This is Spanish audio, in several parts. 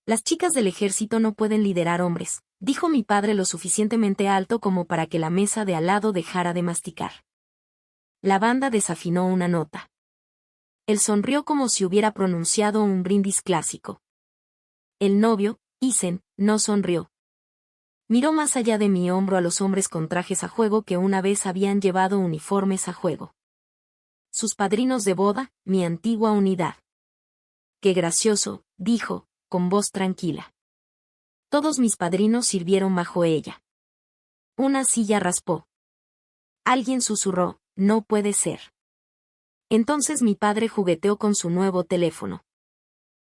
Las chicas del ejército no pueden liderar hombres, dijo mi padre lo suficientemente alto como para que la mesa de al lado dejara de masticar. La banda desafinó una nota. Él sonrió como si hubiera pronunciado un brindis clásico. El novio, Isen, no sonrió. Miró más allá de mi hombro a los hombres con trajes a juego que una vez habían llevado uniformes a juego. Sus padrinos de boda, mi antigua unidad. Qué gracioso, dijo, con voz tranquila. Todos mis padrinos sirvieron bajo ella. Una silla raspó. Alguien susurró, no puede ser. Entonces mi padre jugueteó con su nuevo teléfono.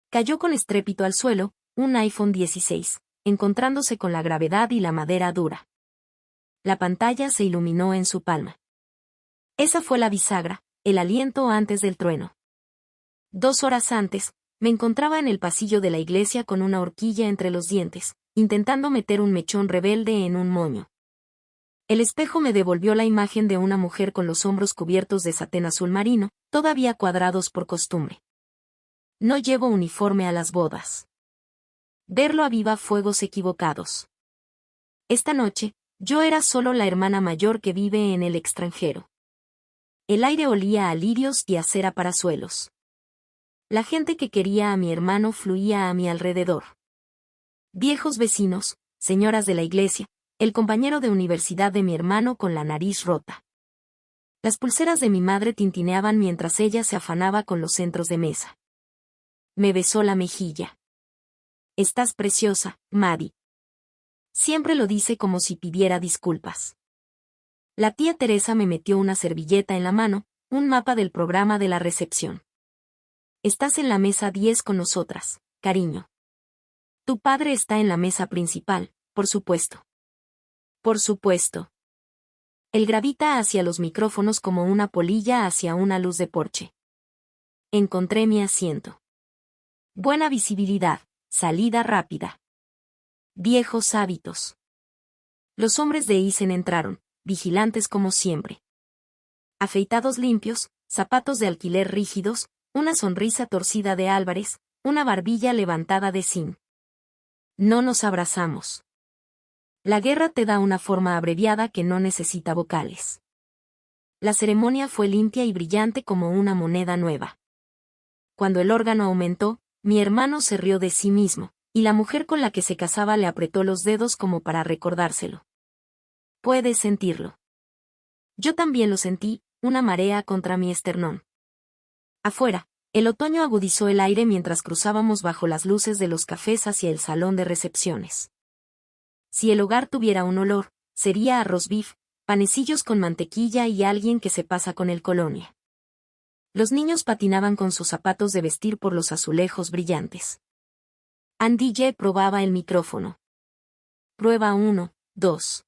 Cayó con estrépito al suelo, un iPhone 16, encontrándose con la gravedad y la madera dura. La pantalla se iluminó en su palma. Esa fue la bisagra, el aliento antes del trueno. 2 horas antes, me encontraba en el pasillo de la iglesia con una horquilla entre los dientes, intentando meter un mechón rebelde en un moño. El espejo me devolvió la imagen de una mujer con los hombros cubiertos de satén azul marino, todavía cuadrados por costumbre. No llevo uniforme a las bodas. Verlo aviva fuegos equivocados. Esta noche, yo era solo la hermana mayor que vive en el extranjero. El aire olía a lirios y a cera para suelos. La gente que quería a mi hermano fluía a mi alrededor. Viejos vecinos, señoras de la iglesia, el compañero de universidad de mi hermano con la nariz rota. Las pulseras de mi madre tintineaban mientras ella se afanaba con los centros de mesa. Me besó la mejilla. Estás preciosa, Maddie. Siempre lo dice como si pidiera disculpas. La tía Teresa me metió una servilleta en la mano, un mapa del programa de la recepción. Estás en la mesa 10 con nosotras, cariño. Tu padre está en la mesa principal, por supuesto. Por supuesto. Él gravita hacia los micrófonos como una polilla hacia una luz de porche. Encontré mi asiento. Buena visibilidad, salida rápida. Viejos hábitos. Los hombres de Isen entraron, vigilantes como siempre. Afeitados limpios, zapatos de alquiler rígidos, una sonrisa torcida de Álvarez, una barbilla levantada de Sin. No nos abrazamos. La guerra te da una forma abreviada que no necesita vocales. La ceremonia fue limpia y brillante como una moneda nueva. Cuando el órgano aumentó, mi hermano se rió de sí mismo, y la mujer con la que se casaba le apretó los dedos como para recordárselo. Puedes sentirlo. Yo también lo sentí, una marea contra mi esternón. Afuera, el otoño agudizó el aire mientras cruzábamos bajo las luces de los cafés hacia el salón de recepciones. Si el hogar tuviera un olor, sería arroz beef, panecillos con mantequilla y alguien que se pasa con el colonia. Los niños patinaban con sus zapatos de vestir por los azulejos brillantes. Andy J. probaba el micrófono. Prueba 1, 2.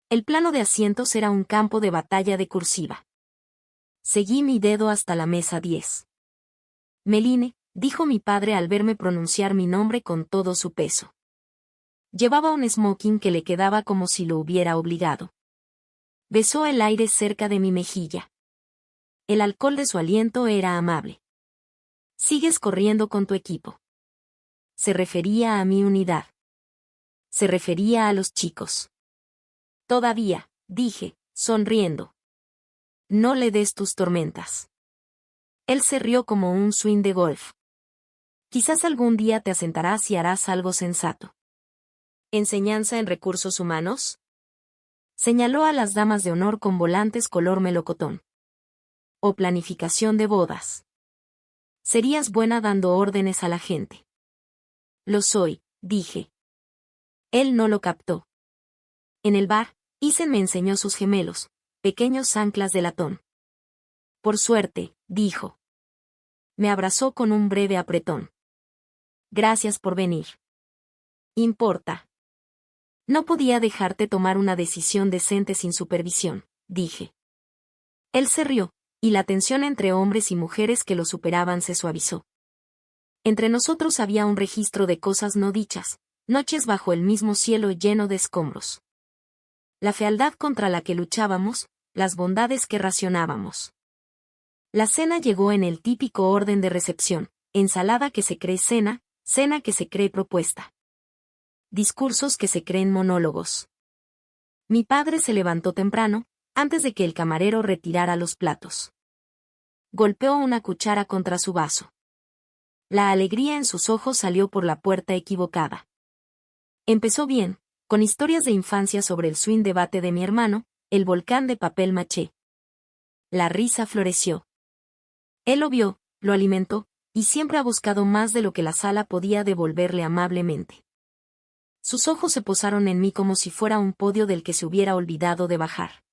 El plano de asientos era un campo de batalla de cursiva. Seguí mi dedo hasta la mesa 10. Meline, dijo mi padre al verme pronunciar mi nombre con todo su peso. Llevaba un smoking que le quedaba como si lo hubiera obligado. Besó el aire cerca de mi mejilla. El alcohol de su aliento era amable. Sigues corriendo con tu equipo. Se refería a mi unidad. Se refería a los chicos. Todavía, dije, sonriendo. No le des tus tormentas. Él se rió como un swing de golf. Quizás algún día te asentarás y harás algo sensato. ¿Enseñanza en recursos humanos? Señaló a las damas de honor con volantes color melocotón. O planificación de bodas. Serías buena dando órdenes a la gente. Lo soy, dije. Él no lo captó. En el bar, Isen me enseñó sus gemelos, pequeños anclas de latón. Por suerte, dijo. Me abrazó con un breve apretón. Gracias por venir. Importa. No podía dejarte tomar una decisión decente sin supervisión, dije. Él se rió, y la tensión entre hombres y mujeres que lo superaban se suavizó. Entre nosotros había un registro de cosas no dichas, noches bajo el mismo cielo lleno de escombros. La fealdad contra la que luchábamos, las bondades que racionábamos. La cena llegó en el típico orden de recepción, ensalada que se cree cena, Cena que se cree propuesta. Discursos que se creen monólogos. Mi padre se levantó temprano, antes de que el camarero retirara los platos. Golpeó una cuchara contra su vaso. La alegría en sus ojos salió por la puerta equivocada. Empezó bien, con historias de infancia sobre el swing debate de mi hermano, el volcán de papel maché. La risa floreció. Él lo vio, lo alimentó, y siempre ha buscado más de lo que la sala podía devolverle amablemente. Sus ojos se posaron en mí como si fuera un podio del que se hubiera olvidado de bajar.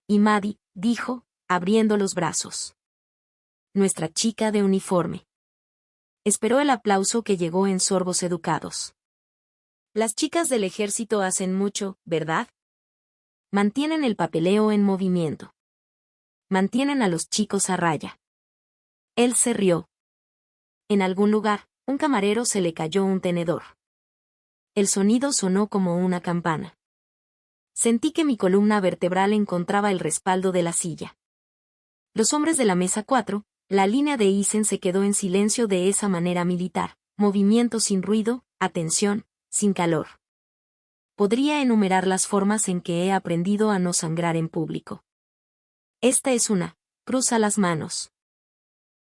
Y Maddie, dijo, abriendo los brazos. Nuestra chica de uniforme. Esperó el aplauso que llegó en sorbos educados. Las chicas del ejército hacen mucho, ¿verdad? Mantienen el papeleo en movimiento. Mantienen a los chicos a raya. Él se rió. En algún lugar, un camarero se le cayó un tenedor. El sonido sonó como una campana. Sentí que mi columna vertebral encontraba el respaldo de la silla. Los hombres de la mesa 4, la línea de Isen se quedó en silencio de esa manera militar, movimiento sin ruido, atención, sin calor. Podría enumerar las formas en que he aprendido a no sangrar en público. Esta es una: cruza las manos.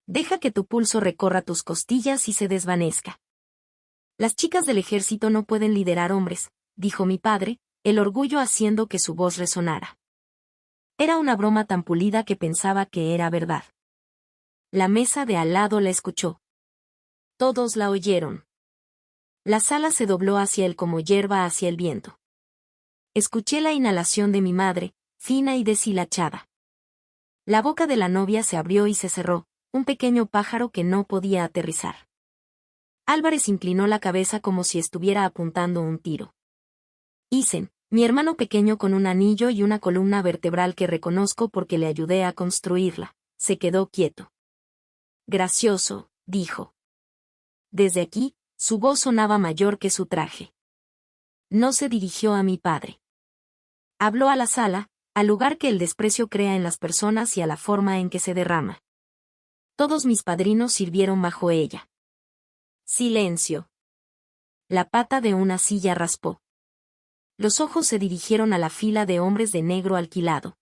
Deja que tu pulso recorra tus costillas y se desvanezca. Las chicas del ejército no pueden liderar hombres, dijo mi padre, el orgullo haciendo que su voz resonara. Era una broma tan pulida que pensaba que era verdad. La mesa de al lado la escuchó. Todos la oyeron. La sala se dobló hacia él como hierba hacia el viento. Escuché la inhalación de mi madre, fina y deshilachada. La boca de la novia se abrió y se cerró, un pequeño pájaro que no podía aterrizar. Álvarez inclinó la cabeza como si estuviera apuntando un tiro. Isen, mi hermano pequeño con un anillo y una columna vertebral que reconozco porque le ayudé a construirla, se quedó quieto. Gracioso, dijo. Desde aquí, su voz sonaba mayor que su traje. No se dirigió a mi padre. Habló a la sala, al lugar que el desprecio crea en las personas y a la forma en que se derrama. Todos mis padrinos sirvieron bajo ella. Silencio. La pata de una silla raspó. Los ojos se dirigieron a la fila de hombres de negro alquilado.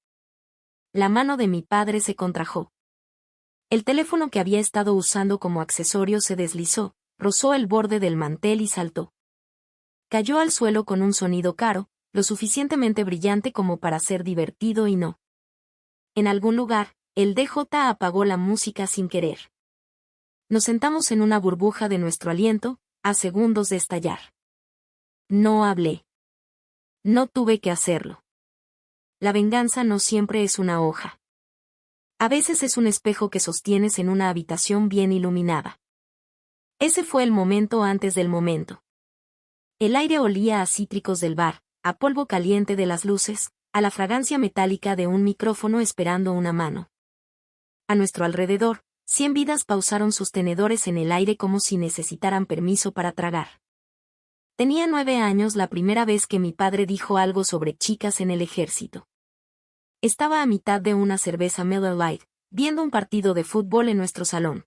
La mano de mi padre se contrajo. El teléfono que había estado usando como accesorio se deslizó, rozó el borde del mantel y saltó. Cayó al suelo con un sonido caro, lo suficientemente brillante como para ser divertido y no. En algún lugar, el DJ apagó la música sin querer. Nos sentamos en una burbuja de nuestro aliento, a segundos de estallar. No hablé. No tuve que hacerlo. La venganza no siempre es una hoja. A veces es un espejo que sostienes en una habitación bien iluminada. Ese fue el momento antes del momento. El aire olía a cítricos del bar, a polvo caliente de las luces, a la fragancia metálica de un micrófono esperando una mano. A nuestro alrededor, 100 vidas pausaron sus tenedores en el aire como si necesitaran permiso para tragar. Tenía 9 años la primera vez que mi padre dijo algo sobre chicas en el ejército. Estaba a mitad de una cerveza Miller Lite, viendo un partido de fútbol en nuestro salón.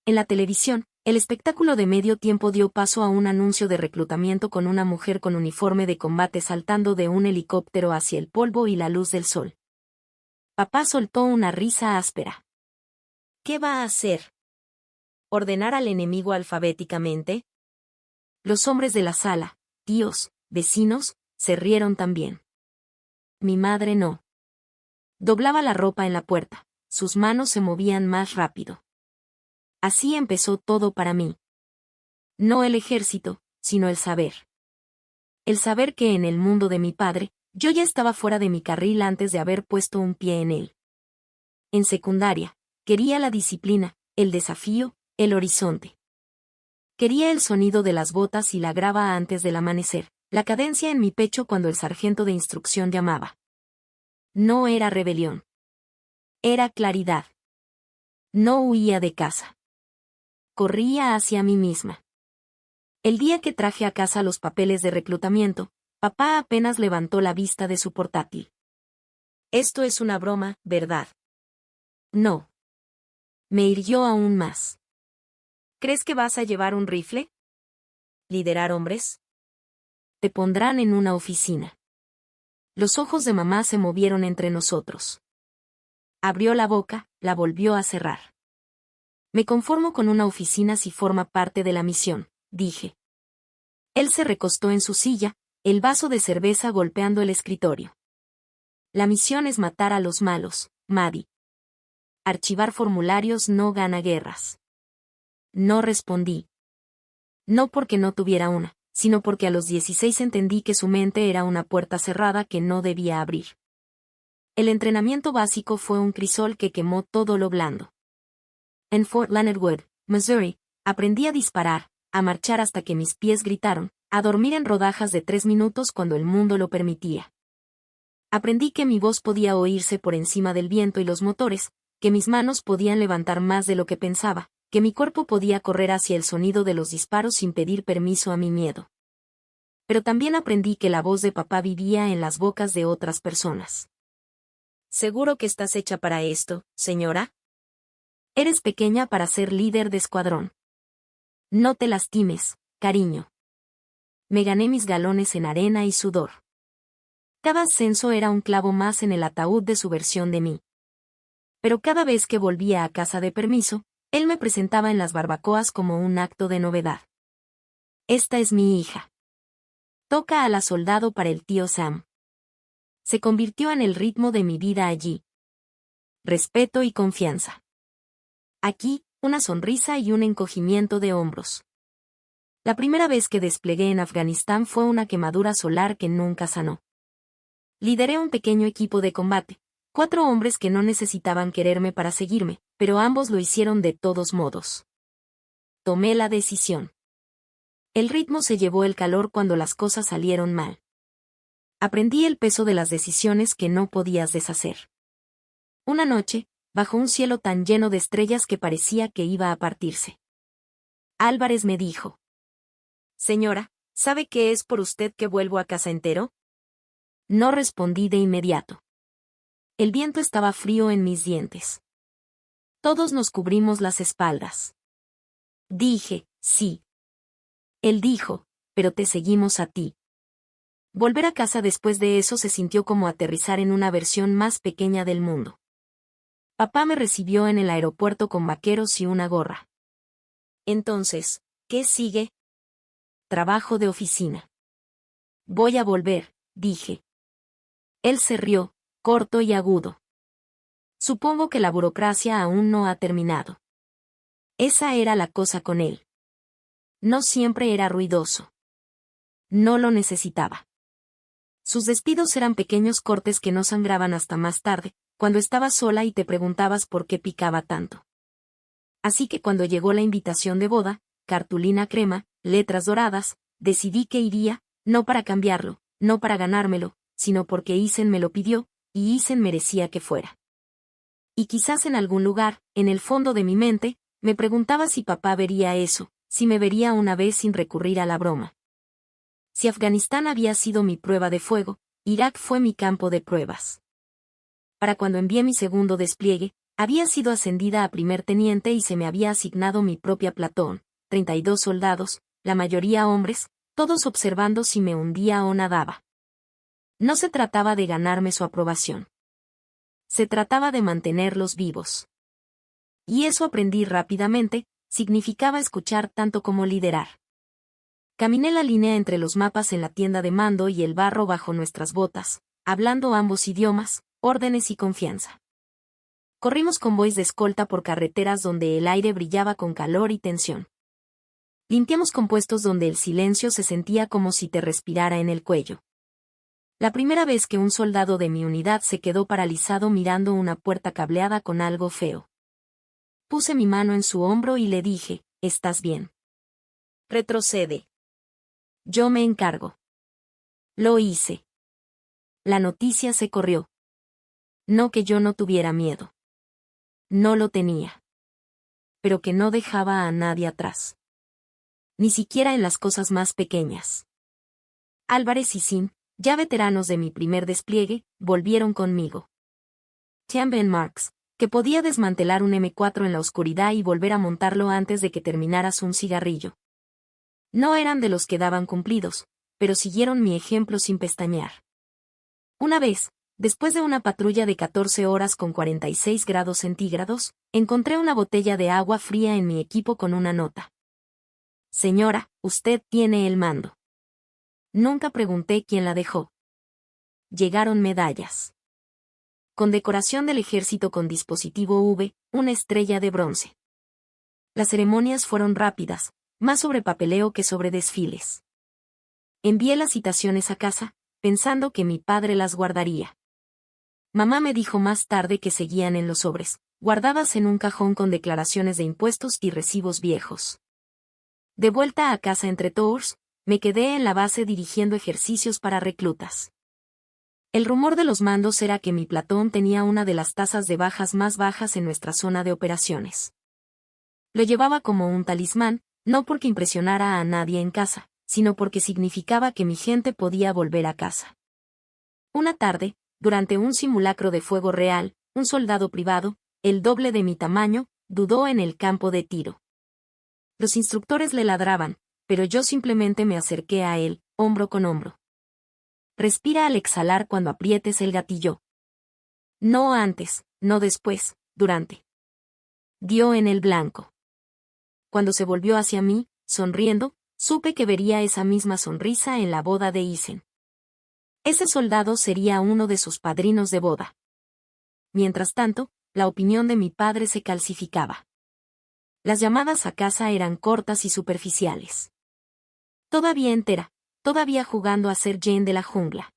En la televisión, el espectáculo de medio tiempo dio paso a un anuncio de reclutamiento con una mujer con uniforme de combate saltando de un helicóptero hacia el polvo y la luz del sol. Papá soltó una risa áspera. ¿Qué va a hacer? ¿Ordenar al enemigo alfabéticamente? Los hombres de la sala, tíos, vecinos, se rieron también. Mi madre no. Doblaba la ropa en la puerta, sus manos se movían más rápido. Así empezó todo para mí. No el ejército, sino el saber. El saber que en el mundo de mi padre, yo ya estaba fuera de mi carril antes de haber puesto un pie en él. En secundaria, quería la disciplina, el desafío, el horizonte. Quería el sonido de las botas y la grava antes del amanecer, la cadencia en mi pecho cuando el sargento de instrucción llamaba. No era rebelión. Era claridad. No huía de casa. Corría hacia mí misma. El día que traje a casa los papeles de reclutamiento, papá apenas levantó la vista de su portátil. Esto es una broma, ¿verdad? No. Me hirió aún más. ¿Crees que vas a llevar un rifle? ¿Liderar hombres? Te pondrán en una oficina. Los ojos de mamá se movieron entre nosotros. Abrió la boca, la volvió a cerrar. Me conformo con una oficina si forma parte de la misión, dije. Él se recostó en su silla, el vaso de cerveza golpeando el escritorio. La misión es matar a los malos, Maddie. Archivar formularios no gana guerras. No respondí. No porque no tuviera una, sino porque a los 16 entendí que su mente era una puerta cerrada que no debía abrir. El entrenamiento básico fue un crisol que quemó todo lo blando. En Fort Leonard Wood, Missouri, aprendí a disparar, a marchar hasta que mis pies gritaron, a dormir en rodajas de 3 minutos cuando el mundo lo permitía. Aprendí que mi voz podía oírse por encima del viento y los motores, que mis manos podían levantar más de lo que pensaba, que mi cuerpo podía correr hacia el sonido de los disparos sin pedir permiso a mi miedo. Pero también aprendí que la voz de papá vivía en las bocas de otras personas. ¿Seguro que estás hecha para esto, señora? Eres pequeña para ser líder de escuadrón. No te lastimes, cariño. Me gané mis galones en arena y sudor. Cada ascenso era un clavo más en el ataúd de su versión de mí. Pero cada vez que volvía a casa de permiso, él me presentaba en las barbacoas como un acto de novedad. Esta es mi hija. Toca a la soldado para el tío Sam. Se convirtió en el ritmo de mi vida allí. Respeto y confianza. Aquí, una sonrisa y un encogimiento de hombros. La primera vez que desplegué en Afganistán fue una quemadura solar que nunca sanó. Lideré un pequeño equipo de combate, 4 hombres que no necesitaban quererme para seguirme, pero ambos lo hicieron de todos modos. Tomé la decisión. El ritmo se llevó el calor cuando las cosas salieron mal. Aprendí el peso de las decisiones que no podías deshacer. Una noche, bajo un cielo tan lleno de estrellas que parecía que iba a partirse. Álvarez me dijo: Señora, ¿sabe qué es por usted que vuelvo a casa entero? No respondí de inmediato. El viento estaba frío en mis dientes. Todos nos cubrimos las espaldas. Dije, sí. Él dijo, pero te seguimos a ti. Volver a casa después de eso se sintió como aterrizar en una versión más pequeña del mundo. Papá me recibió en el aeropuerto con vaqueros y una gorra. Entonces, ¿qué sigue? Trabajo de oficina. Voy a volver, dije. Él se rió, corto y agudo. Supongo que la burocracia aún no ha terminado. Esa era la cosa con él. No siempre era ruidoso. No lo necesitaba. Sus despidos eran pequeños cortes que no sangraban hasta más tarde, cuando estabas sola y te preguntabas por qué picaba tanto. Así que cuando llegó la invitación de boda, cartulina crema, letras doradas, decidí que iría, no para cambiarlo, no para ganármelo, sino porque Isen me lo pidió, y Isen merecía que fuera. Y quizás en algún lugar, en el fondo de mi mente, me preguntaba si papá vería eso, si me vería una vez sin recurrir a la broma. Si Afganistán había sido mi prueba de fuego, Irak fue mi campo de pruebas. Para cuando envié mi segundo despliegue, había sido ascendida a primer teniente y se me había asignado mi propia platón, 32 soldados, la mayoría hombres, todos observando si me hundía o nadaba. No se trataba de ganarme su aprobación. Se trataba de mantenerlos vivos. Y eso aprendí rápidamente, significaba escuchar tanto como liderar. Caminé la línea entre los mapas en la tienda de mando y el barro bajo nuestras botas, hablando ambos idiomas, órdenes y confianza. Corrimos convoys de escolta por carreteras donde el aire brillaba con calor y tensión. Limpiamos compuestos donde el silencio se sentía como si te respirara en el cuello. La primera vez que un soldado de mi unidad se quedó paralizado mirando una puerta cableada con algo feo. Puse mi mano en su hombro y le dije, ¿estás bien? Retrocede. Yo me encargo. Lo hice. La noticia se corrió. No que yo no tuviera miedo. No lo tenía. Pero que no dejaba a nadie atrás. Ni siquiera en las cosas más pequeñas. Álvarez y Sim, ya veteranos de mi primer despliegue, volvieron conmigo. Tianben Marks, que podía desmantelar un M4 en la oscuridad y volver a montarlo antes de que terminaras un cigarrillo. No eran de los que daban cumplidos, pero siguieron mi ejemplo sin pestañear. Una vez, después de una patrulla de 14 horas con 46 grados centígrados, encontré una botella de agua fría en mi equipo con una nota. Señora, usted tiene el mando. Nunca pregunté quién la dejó. Llegaron medallas. Condecoración del ejército con dispositivo V, una estrella de bronce. Las ceremonias fueron rápidas, más sobre papeleo que sobre desfiles. Envié las citaciones a casa, pensando que mi padre las guardaría. Mamá me dijo más tarde que seguían en los sobres, guardadas en un cajón con declaraciones de impuestos y recibos viejos. De vuelta a casa entre tours, me quedé en la base dirigiendo ejercicios para reclutas. El rumor de los mandos era que mi platón tenía una de las tasas de bajas más bajas en nuestra zona de operaciones. Lo llevaba como un talismán, no porque impresionara a nadie en casa, sino porque significaba que mi gente podía volver a casa. Una tarde, durante un simulacro de fuego real, un soldado privado, el doble de mi tamaño, dudó en el campo de tiro. Los instructores le ladraban, pero yo simplemente me acerqué a él, hombro con hombro. Respira al exhalar cuando aprietes el gatillo. No antes, no después, durante. Dio en el blanco. Cuando se volvió hacia mí, sonriendo, supe que vería esa misma sonrisa en la boda de Isen. Ese soldado sería uno de sus padrinos de boda. Mientras tanto, la opinión de mi padre se calcificaba. Las llamadas a casa eran cortas y superficiales. Todavía entera, todavía jugando a ser Jane de la jungla.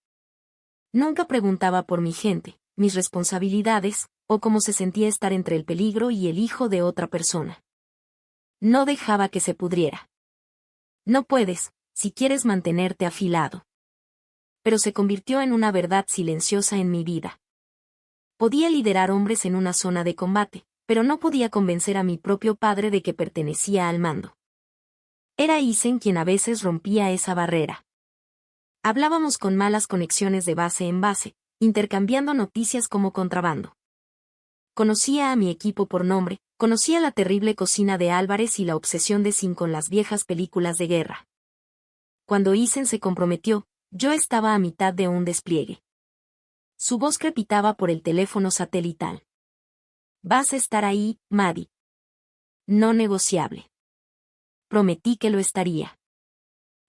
Nunca preguntaba por mi gente, mis responsabilidades, o cómo se sentía estar entre el peligro y el hijo de otra persona. No dejaba que se pudriera. No puedes, si quieres mantenerte afilado. Pero se convirtió en una verdad silenciosa en mi vida. Podía liderar hombres en una zona de combate, pero no podía convencer a mi propio padre de que pertenecía al mando. Era Isen quien a veces rompía esa barrera. Hablábamos con malas conexiones de base en base, intercambiando noticias como contrabando. Conocía a mi equipo por nombre, conocía la terrible cocina de Álvarez y la obsesión de Sin con las viejas películas de guerra. Cuando Isen se comprometió, yo estaba a mitad de un despliegue. Su voz crepitaba por el teléfono satelital. Vas a estar ahí, Maddie. No negociable. Prometí que lo estaría.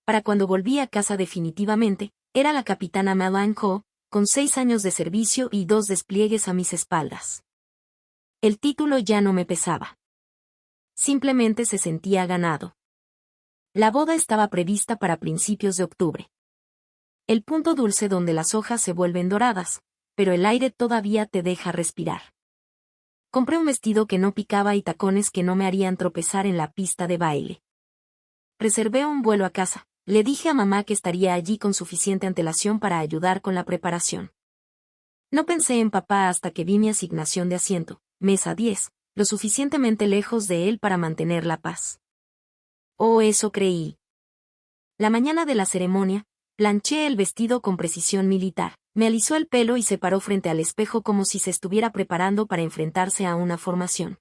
Para cuando volví a casa definitivamente, era la capitana Madeline Coe, con 6 años de servicio y 2 despliegues a mis espaldas. El título ya no me pesaba. Simplemente se sentía ganado. La boda estaba prevista para principios de octubre. El punto dulce donde las hojas se vuelven doradas, pero el aire todavía te deja respirar. Compré un vestido que no picaba y tacones que no me harían tropezar en la pista de baile. Reservé un vuelo a casa. Le dije a mamá que estaría allí con suficiente antelación para ayudar con la preparación. No pensé en papá hasta que vi mi asignación de asiento, mesa 10, lo suficientemente lejos de él para mantener la paz. Oh, eso creí. La mañana de la ceremonia, planché el vestido con precisión militar, me alisó el pelo y se paró frente al espejo como si se estuviera preparando para enfrentarse a una formación.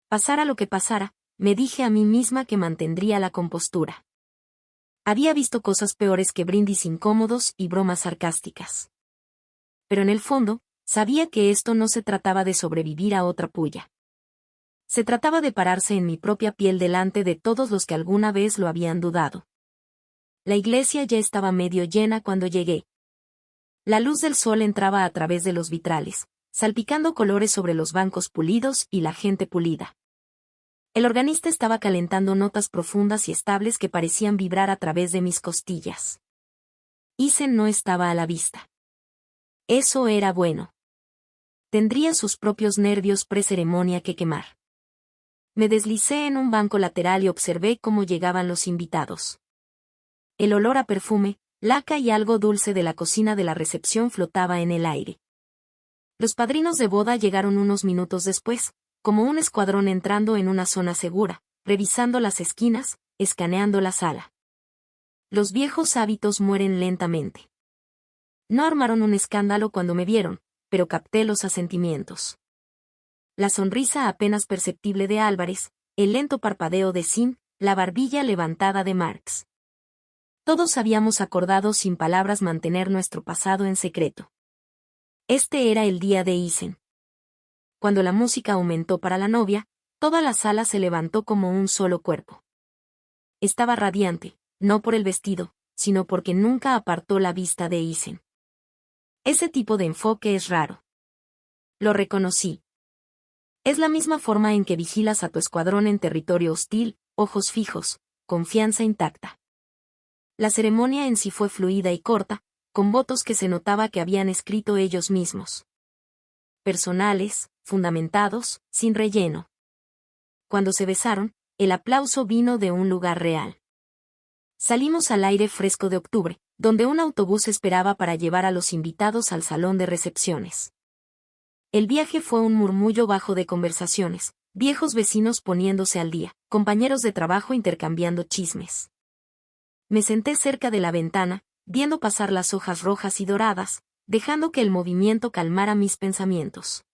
Pasara lo que pasara, me dije a mí misma que mantendría la compostura. Había visto cosas peores que brindis incómodos y bromas sarcásticas. Pero en el fondo, sabía que esto no se trataba de sobrevivir a otra puya. Se trataba de pararse en mi propia piel delante de todos los que alguna vez lo habían dudado. La iglesia ya estaba medio llena cuando llegué. La luz del sol entraba a través de los vitrales, salpicando colores sobre los bancos pulidos y la gente pulida. El organista estaba calentando notas profundas y estables que parecían vibrar a través de mis costillas. Isen no estaba a la vista. Eso era bueno. Tendría sus propios nervios pre-ceremonia que quemar. Me deslicé en un banco lateral y observé cómo llegaban los invitados. El olor a perfume, laca y algo dulce de la cocina de la recepción flotaba en el aire. Los padrinos de boda llegaron unos minutos después, como un escuadrón entrando en una zona segura, revisando las esquinas, escaneando la sala. Los viejos hábitos mueren lentamente. No armaron un escándalo cuando me vieron, pero capté los asentimientos. La sonrisa apenas perceptible de Álvarez, el lento parpadeo de Sim, la barbilla levantada de Marx. Todos habíamos acordado sin palabras mantener nuestro pasado en secreto. Este era el día de Isen. Cuando la música aumentó para la novia, toda la sala se levantó como un solo cuerpo. Estaba radiante, no por el vestido, sino porque nunca apartó la vista de Isen. Ese tipo de enfoque es raro. Lo reconocí. Es la misma forma en que vigilas a tu escuadrón en territorio hostil, ojos fijos, confianza intacta. La ceremonia en sí fue fluida y corta, con votos que se notaba que habían escrito ellos mismos. Personales, fundamentados, sin relleno. Cuando se besaron, el aplauso vino de un lugar real. Salimos al aire fresco de octubre, donde un autobús esperaba para llevar a los invitados al salón de recepciones. El viaje fue un murmullo bajo de conversaciones, viejos vecinos poniéndose al día, compañeros de trabajo intercambiando chismes. Me senté cerca de la ventana, viendo pasar las hojas rojas y doradas, dejando que el movimiento calmara mis pensamientos.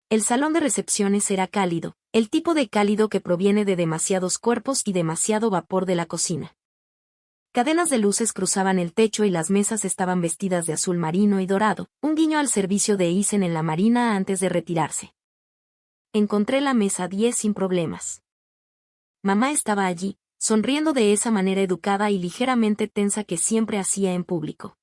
El salón de recepciones era cálido, el tipo de cálido que proviene de demasiados cuerpos y demasiado vapor de la cocina. Cadenas de luces cruzaban el techo y las mesas estaban vestidas de azul marino y dorado, un guiño al servicio de Isen en la marina antes de retirarse. Encontré la mesa 10 sin problemas. Mamá estaba allí, sonriendo de esa manera educada y ligeramente tensa que siempre hacía en público.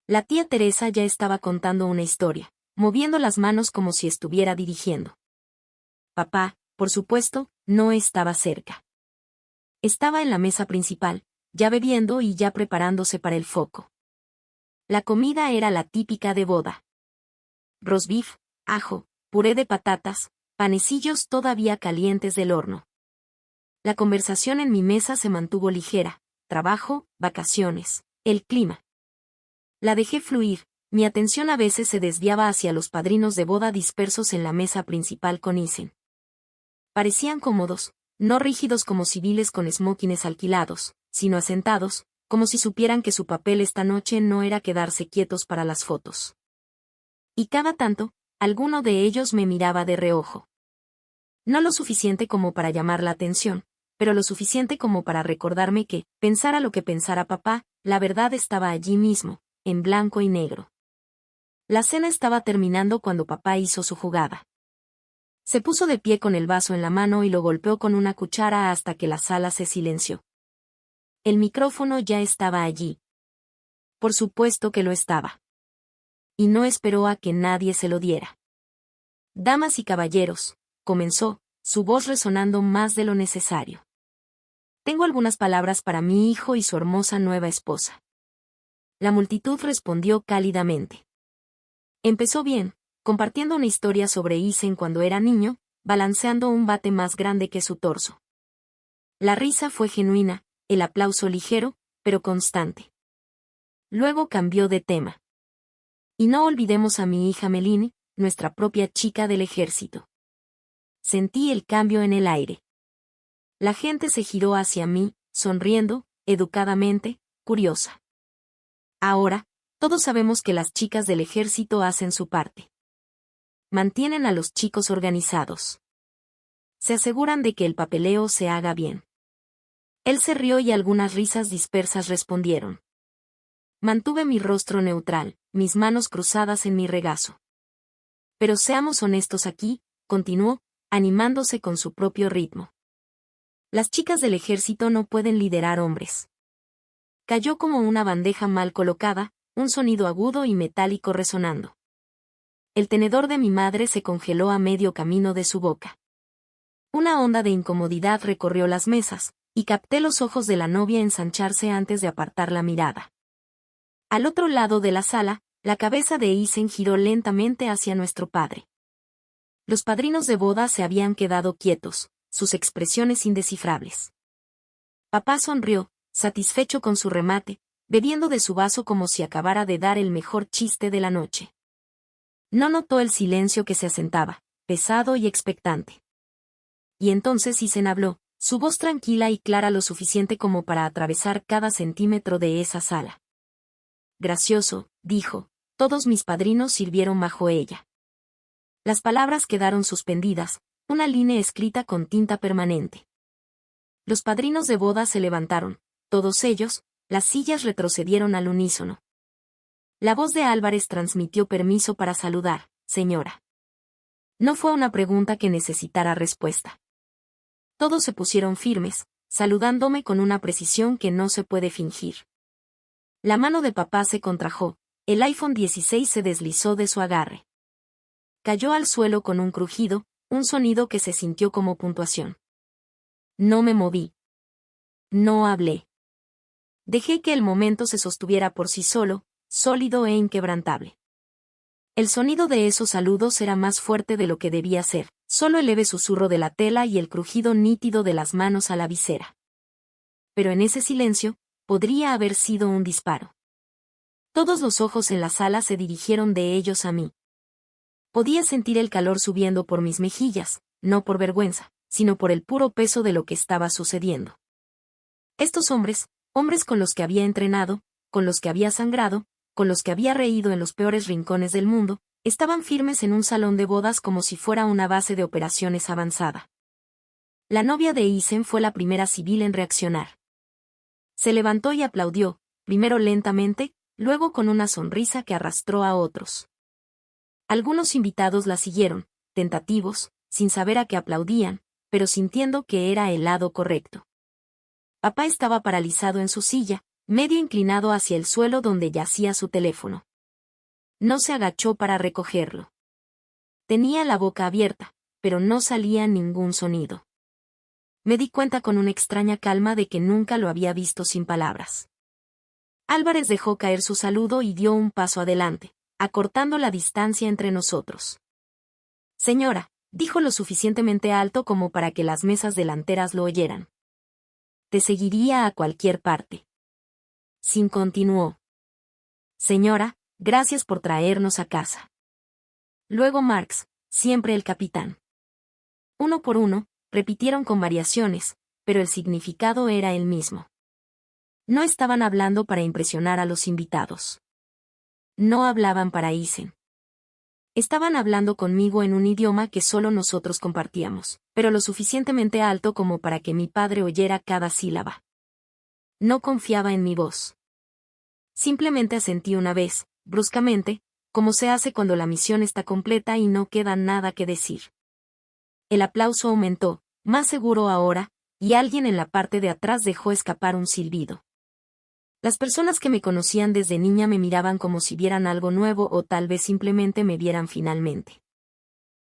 La tía Teresa ya estaba contando una historia, moviendo las manos como si estuviera dirigiendo. Papá, por supuesto, no estaba cerca. Estaba en la mesa principal, ya bebiendo y ya preparándose para el foco. La comida era la típica de boda. Roast beef, ajo, puré de patatas, panecillos todavía calientes del horno. La conversación en mi mesa se mantuvo ligera, trabajo, vacaciones, el clima. La dejé fluir, mi atención a veces se desviaba hacia los padrinos de boda dispersos en la mesa principal con Isen. Parecían cómodos, no rígidos como civiles con smokines alquilados, sino asentados, como si supieran que su papel esta noche no era quedarse quietos para las fotos. Y cada tanto, alguno de ellos me miraba de reojo. No lo suficiente como para llamar la atención, pero lo suficiente como para recordarme que, pensara lo que pensara papá, la verdad estaba allí mismo, en blanco y negro. La cena estaba terminando cuando papá hizo su jugada. Se puso de pie con el vaso en la mano y lo golpeó con una cuchara hasta que la sala se silenció. El micrófono ya estaba allí. Por supuesto que lo estaba. Y no esperó a que nadie se lo diera. Damas y caballeros, comenzó, su voz resonando más de lo necesario. Tengo algunas palabras para mi hijo y su hermosa nueva esposa. La multitud respondió cálidamente. Empezó bien, compartiendo una historia sobre Isen cuando era niño, balanceando un bate más grande que su torso. La risa fue genuina, el aplauso ligero, pero constante. Luego cambió de tema. Y no olvidemos a mi hija Melini, nuestra propia chica del ejército. Sentí el cambio en el aire. La gente se giró hacia mí, sonriendo, educadamente, curiosa. Ahora, todos sabemos que las chicas del ejército hacen su parte. Mantienen a los chicos organizados. Se aseguran de que el papeleo se haga bien. Él se rió y algunas risas dispersas respondieron. Mantuve mi rostro neutral, mis manos cruzadas en mi regazo. Pero seamos honestos aquí, continuó, animándose con su propio ritmo. Las chicas del ejército no pueden liderar hombres. Cayó como una bandeja mal colocada, un sonido agudo y metálico resonando. El tenedor de mi madre se congeló a medio camino de su boca. Una onda de incomodidad recorrió las mesas, y capté los ojos de la novia ensancharse antes de apartar la mirada. Al otro lado de la sala, la cabeza de Isen giró lentamente hacia nuestro padre. Los padrinos de boda se habían quedado quietos, sus expresiones indescifrables. Papá sonrió, satisfecho con su remate, bebiendo de su vaso como si acabara de dar el mejor chiste de la noche. No notó el silencio que se asentaba, pesado y expectante. Y entonces Isen habló, su voz tranquila y clara lo suficiente como para atravesar cada centímetro de esa sala. Gracioso, dijo, todos mis padrinos sirvieron bajo ella. Las palabras quedaron suspendidas, una línea escrita con tinta permanente. Los padrinos de boda se levantaron, todos ellos, las sillas retrocedieron al unísono. La voz de Álvarez transmitió permiso para saludar, señora. No fue una pregunta que necesitara respuesta. Todos se pusieron firmes, saludándome con una precisión que no se puede fingir. La mano de papá se contrajo, el iPhone 16 se deslizó de su agarre. Cayó al suelo con un crujido, un sonido que se sintió como puntuación. No me moví. No hablé. Dejé que el momento se sostuviera por sí solo, sólido e inquebrantable. El sonido de esos saludos era más fuerte de lo que debía ser, solo el leve susurro de la tela y el crujido nítido de las manos a la visera. Pero en ese silencio, podría haber sido un disparo. Todos los ojos en la sala se dirigieron de ellos a mí. Podía sentir el calor subiendo por mis mejillas, no por vergüenza, sino por el puro peso de lo que estaba sucediendo. Estos hombres con los que había entrenado, con los que había sangrado, con los que había reído en los peores rincones del mundo, estaban firmes en un salón de bodas como si fuera una base de operaciones avanzada. La novia de Isen fue la primera civil en reaccionar. Se levantó y aplaudió, primero lentamente, luego con una sonrisa que arrastró a otros. Algunos invitados la siguieron, tentativos, sin saber a qué aplaudían, pero sintiendo que era el lado correcto. Papá estaba paralizado en su silla, medio inclinado hacia el suelo donde yacía su teléfono. No se agachó para recogerlo. Tenía la boca abierta, pero no salía ningún sonido. Me di cuenta con una extraña calma de que nunca lo había visto sin palabras. Álvarez dejó caer su saludo y dio un paso adelante, acortando la distancia entre nosotros. Señora, dijo lo suficientemente alto como para que las mesas delanteras lo oyeran. Te seguiría a cualquier parte. Sin continuó. Señora, gracias por traernos a casa. Luego Marx, siempre el capitán. Uno por uno, repitieron con variaciones, pero el significado era el mismo. No estaban hablando para impresionar a los invitados. No hablaban para Isen. Estaban hablando conmigo en un idioma que solo nosotros compartíamos, pero lo suficientemente alto como para que mi padre oyera cada sílaba. No confiaba en mi voz. Simplemente asentí una vez, bruscamente, como se hace cuando la misión está completa y no queda nada que decir. El aplauso aumentó, más seguro ahora, y alguien en la parte de atrás dejó escapar un silbido. Las personas que me conocían desde niña me miraban como si vieran algo nuevo o tal vez simplemente me vieran finalmente.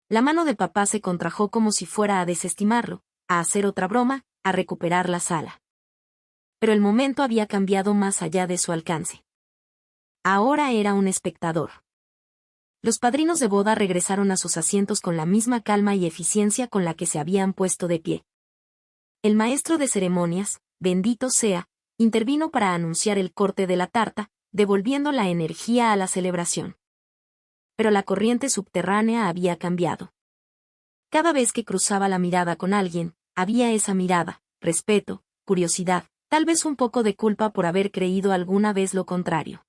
La mano de papá se contrajo como si fuera a desestimarlo, a hacer otra broma, a recuperar la sala. Pero el momento había cambiado más allá de su alcance. Ahora era un espectador. Los padrinos de boda regresaron a sus asientos con la misma calma y eficiencia con la que se habían puesto de pie. El maestro de ceremonias, bendito sea, intervino para anunciar el corte de la tarta, devolviendo la energía a la celebración. Pero la corriente subterránea había cambiado. Cada vez que cruzaba la mirada con alguien, había esa mirada, respeto, curiosidad, tal vez un poco de culpa por haber creído alguna vez lo contrario.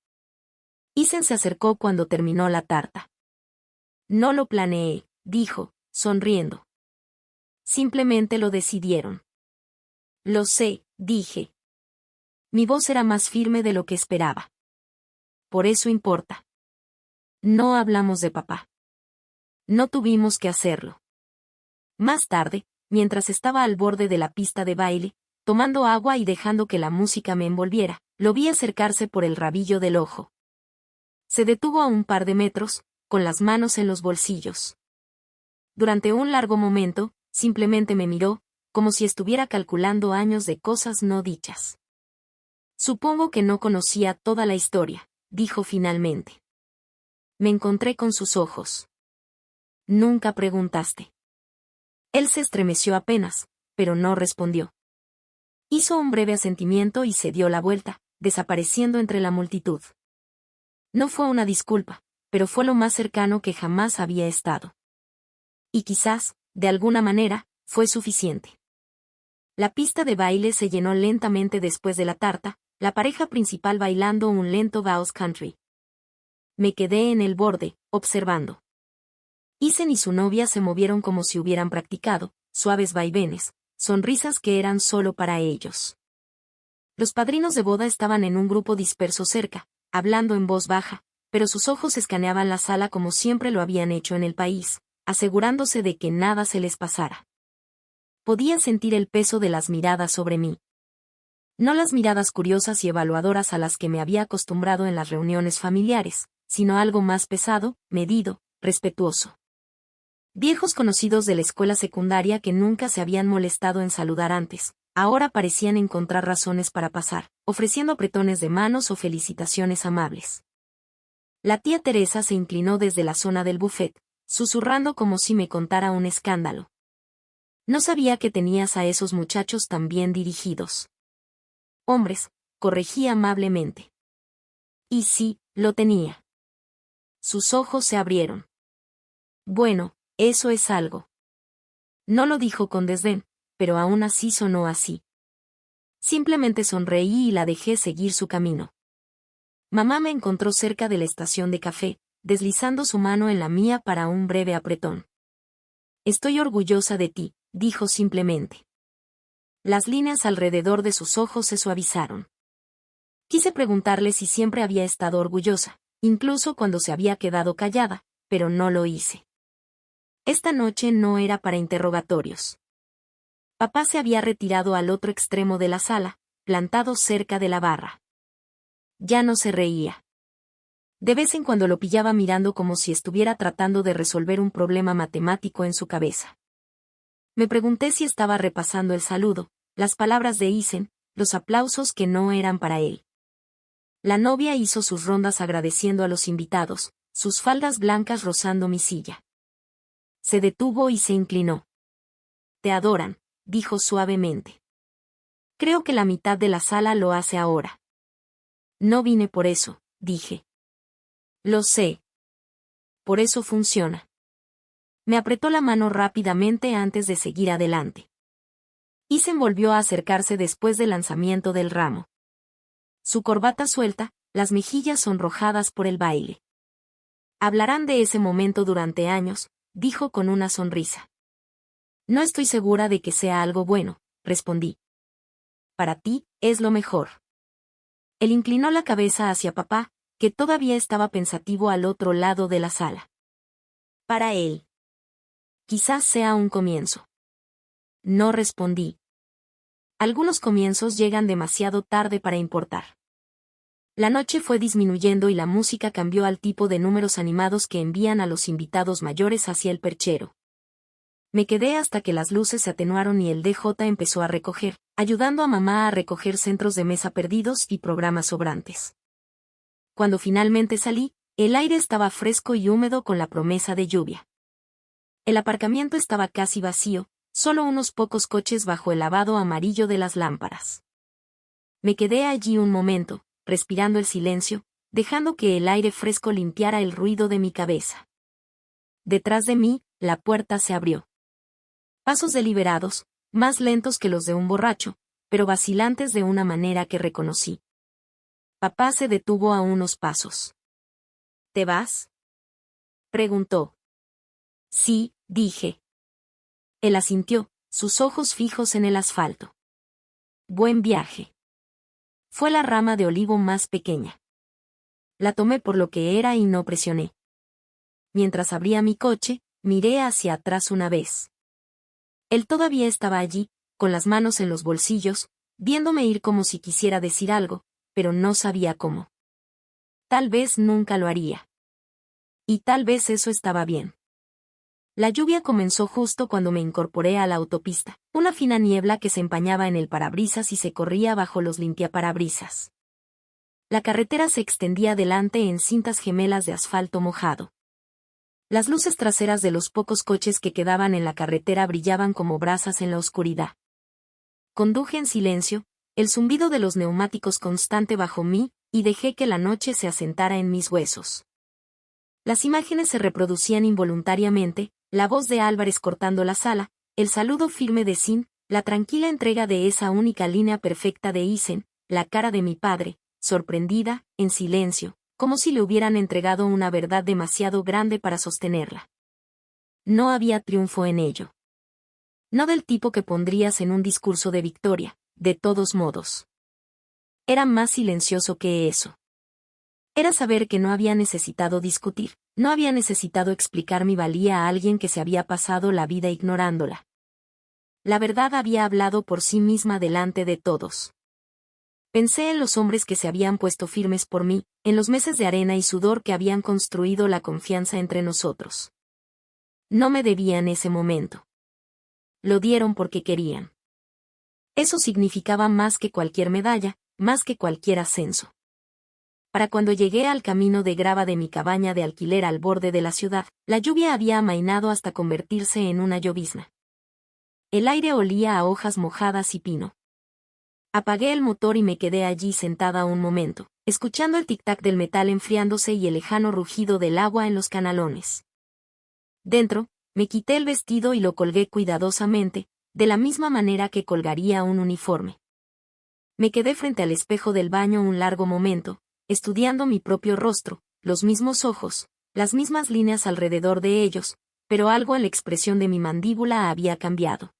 Isen se acercó cuando terminó la tarta. No lo planeé, dijo, sonriendo. Simplemente lo decidieron. Lo sé, dije. Mi voz era más firme de lo que esperaba. Por eso importa. No hablamos de papá. No tuvimos que hacerlo. Más tarde, mientras estaba al borde de la pista de baile, tomando agua y dejando que la música me envolviera, lo vi acercarse por el rabillo del ojo. Se detuvo a un par de metros, con las manos en los bolsillos. Durante un largo momento, simplemente me miró, como si estuviera calculando años de cosas no dichas. Supongo que no conocía toda la historia, dijo finalmente. Me encontré con sus ojos. Nunca preguntaste. Él se estremeció apenas, pero no respondió. Hizo un breve asentimiento y se dio la vuelta, desapareciendo entre la multitud. No fue una disculpa, pero fue lo más cercano que jamás había estado. Y quizás, de alguna manera, fue suficiente. La pista de baile se llenó lentamente después de la tarta, la pareja principal bailando un lento vals country. Me quedé en el borde, observando. Isen y su novia se movieron como si hubieran practicado, suaves vaivenes, sonrisas que eran solo para ellos. Los padrinos de boda estaban en un grupo disperso cerca, hablando en voz baja, pero sus ojos escaneaban la sala como siempre lo habían hecho en el país, asegurándose de que nada se les pasara. Podía sentir el peso de las miradas sobre mí. No las miradas curiosas y evaluadoras a las que me había acostumbrado en las reuniones familiares, sino algo más pesado, medido, respetuoso. Viejos conocidos de la escuela secundaria que nunca se habían molestado en saludar antes, ahora parecían encontrar razones para pasar, ofreciendo apretones de manos o felicitaciones amables. La tía Teresa se inclinó desde la zona del buffet, susurrando como si me contara un escándalo. No sabía que tenías a esos muchachos tan bien dirigidos. Hombres, corregí amablemente. Y sí, lo tenía. Sus ojos se abrieron. Bueno, eso es algo. No lo dijo con desdén, pero aún así sonó así. Simplemente sonreí y la dejé seguir su camino. Mamá me encontró cerca de la estación de café, deslizando su mano en la mía para un breve apretón. Estoy orgullosa de ti, dijo simplemente. Las líneas alrededor de sus ojos se suavizaron. Quise preguntarle si siempre había estado orgullosa, incluso cuando se había quedado callada, pero no lo hice. Esta noche no era para interrogatorios. Papá se había retirado al otro extremo de la sala, plantado cerca de la barra. Ya no se reía. De vez en cuando lo pillaba mirando como si estuviera tratando de resolver un problema matemático en su cabeza. Me pregunté si estaba repasando el saludo, las palabras de Isen, los aplausos que no eran para él. La novia hizo sus rondas agradeciendo a los invitados, sus faldas blancas rozando mi silla. Se detuvo y se inclinó. Te adoran, dijo suavemente. Creo que la mitad de la sala lo hace ahora. No vine por eso, dije. Lo sé. Por eso funciona. Me apretó la mano rápidamente antes de seguir adelante. Isen volvió a acercarse después del lanzamiento del ramo. Su corbata suelta, las mejillas sonrojadas por el baile. Hablarán de ese momento durante años, dijo con una sonrisa. No estoy segura de que sea algo bueno, respondí. Para ti, es lo mejor. Él inclinó la cabeza hacia papá, que todavía estaba pensativo al otro lado de la sala. Para él. Quizás sea un comienzo. No respondí. Algunos comienzos llegan demasiado tarde para importar. La noche fue disminuyendo y la música cambió al tipo de números animados que envían a los invitados mayores hacia el perchero. Me quedé hasta que las luces se atenuaron y el DJ empezó a recoger, ayudando a mamá a recoger centros de mesa perdidos y programas sobrantes. Cuando finalmente salí, el aire estaba fresco y húmedo con la promesa de lluvia. El aparcamiento estaba casi vacío, solo unos pocos coches bajo el lavado amarillo de las lámparas. Me quedé allí un momento, respirando el silencio, dejando que el aire fresco limpiara el ruido de mi cabeza. Detrás de mí, la puerta se abrió. Pasos deliberados, más lentos que los de un borracho, pero vacilantes de una manera que reconocí. Papá se detuvo a unos pasos. ¿Te vas?, preguntó. Sí, dije. Él asintió, sus ojos fijos en el asfalto. Buen viaje. Fue la rama de olivo más pequeña. La tomé por lo que era y no presioné. Mientras abría mi coche, miré hacia atrás una vez. Él todavía estaba allí, con las manos en los bolsillos, viéndome ir como si quisiera decir algo, pero no sabía cómo. Tal vez nunca lo haría. Y tal vez eso estaba bien. La lluvia comenzó justo cuando me incorporé a la autopista, una fina niebla que se empañaba en el parabrisas y se corría bajo los limpiaparabrisas. La carretera se extendía delante en cintas gemelas de asfalto mojado. Las luces traseras de los pocos coches que quedaban en la carretera brillaban como brasas en la oscuridad. Conduje en silencio, el zumbido de los neumáticos constante bajo mí, y dejé que la noche se asentara en mis huesos. Las imágenes se reproducían involuntariamente, la voz de Álvarez cortando la sala, el saludo firme de Sin, la tranquila entrega de esa única línea perfecta de Isen, la cara de mi padre, sorprendida, en silencio, como si le hubieran entregado una verdad demasiado grande para sostenerla. No había triunfo en ello. No del tipo que pondrías en un discurso de victoria, de todos modos. Era más silencioso que eso. Era saber que no había necesitado discutir, no había necesitado explicar mi valía a alguien que se había pasado la vida ignorándola. La verdad había hablado por sí misma delante de todos. Pensé en los hombres que se habían puesto firmes por mí, en los meses de arena y sudor que habían construido la confianza entre nosotros. No me debían ese momento. Lo dieron porque querían. Eso significaba más que cualquier medalla, más que cualquier ascenso. Para cuando llegué al camino de grava de mi cabaña de alquiler al borde de la ciudad, la lluvia había amainado hasta convertirse en una llovizna. El aire olía a hojas mojadas y pino. Apagué el motor y me quedé allí sentada un momento, escuchando el tic-tac del metal enfriándose y el lejano rugido del agua en los canalones. Dentro, me quité el vestido y lo colgué cuidadosamente, de la misma manera que colgaría un uniforme. Me quedé frente al espejo del baño un largo momento, estudiando mi propio rostro, los mismos ojos, las mismas líneas alrededor de ellos, pero algo en la expresión de mi mandíbula había cambiado.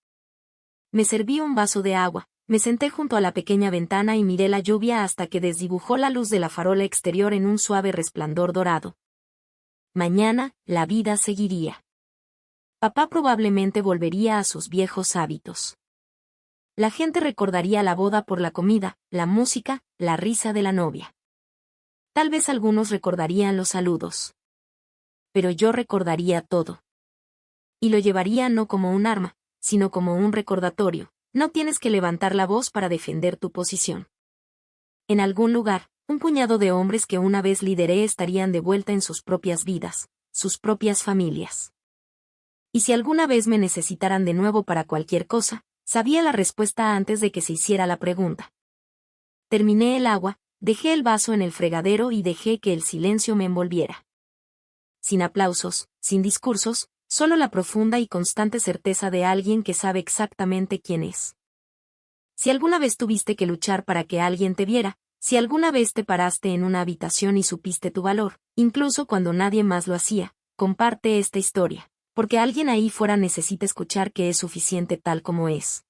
Me serví un vaso de agua, me senté junto a la pequeña ventana y miré la lluvia hasta que desdibujó la luz de la farola exterior en un suave resplandor dorado. Mañana, la vida seguiría. Papá probablemente volvería a sus viejos hábitos. La gente recordaría la boda por la comida, la música, la risa de la novia. Tal vez algunos recordarían los saludos. Pero yo recordaría todo. Y lo llevaría no como un arma, sino como un recordatorio. No tienes que levantar la voz para defender tu posición. En algún lugar, un puñado de hombres que una vez lideré estarían de vuelta en sus propias vidas, sus propias familias. Y si alguna vez me necesitaran de nuevo para cualquier cosa, sabía la respuesta antes de que se hiciera la pregunta. Terminé el agua, dejé el vaso en el fregadero y dejé que el silencio me envolviera. Sin aplausos, sin discursos, solo la profunda y constante certeza de alguien que sabe exactamente quién es. Si alguna vez tuviste que luchar para que alguien te viera, si alguna vez te paraste en una habitación y supiste tu valor, incluso cuando nadie más lo hacía, comparte esta historia, porque alguien ahí fuera necesita escuchar que es suficiente tal como es.